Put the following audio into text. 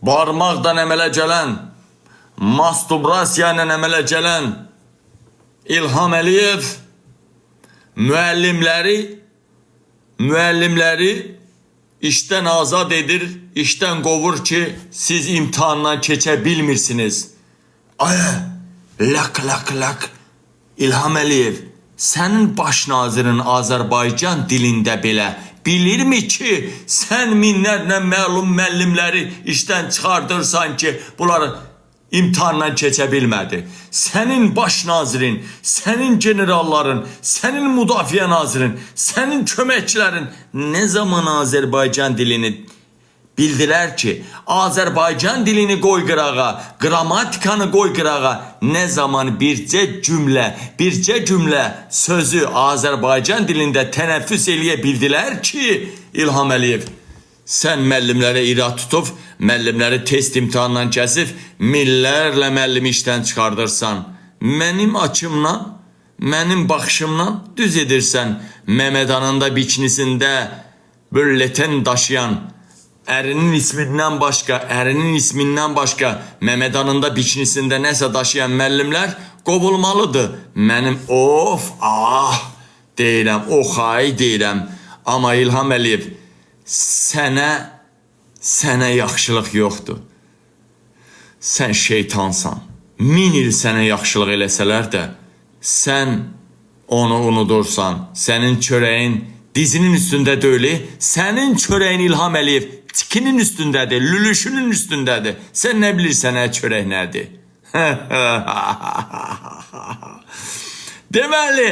barmaqdan əmələ gələn, masturbasiya ilə əmələ gələn İlham Əliyev müəllimləri işdən azad edir, işdən qovur ki, siz imtihandan keçə bilmirsiniz. Lak. İlham Əliyev, sənin baş nazirin Azərbaycan dilində belə bilirmi ki, sən minlərlə məlum müəllimləri işdən çıxardırsan ki, bunları imtihandan keçə bilmədi. Sənin baş nazirin, sənin generalların, sənin müdafiə nazirin, sənin köməkçilərin nə zaman Azərbaycan dilini bildilər ki, Azərbaycan dilini qoy qırağa, qrammatikanı qoy qırağa, nə zaman bircə cümlə sözü Azərbaycan dilində tənəffüs eləyə bildilər ki, İlham Əliyev, sən müəllimlərə irad tutub, müəllimləri test imtihandan kəsib, millərlə müəllimi işdən çıxardırsan. Mənim açımdan, mənim baxışımdan düz edirsən. Məmədanın da bikinisində bölleten daşıyan, ərinin ismindən başqa Məmədanın da bikinisində nəsə daşıyan müəllimlər qovulmalıdır. Mənim deyirəm, deyirəm. Amma İlham Əliyev, sənə yaxşılıq yoxdur. Sən şeytansan. 1000 il sənə yaxşılıq eləsələr də, sən onu unudursan. Sənin çörəyin dizinin üstündə deyil, sənin çörəyin İlham Əliyev tikinin üstündədir, lülüşünün üstündədir. Sən nə bilirsən, çörək nədir? Deməli,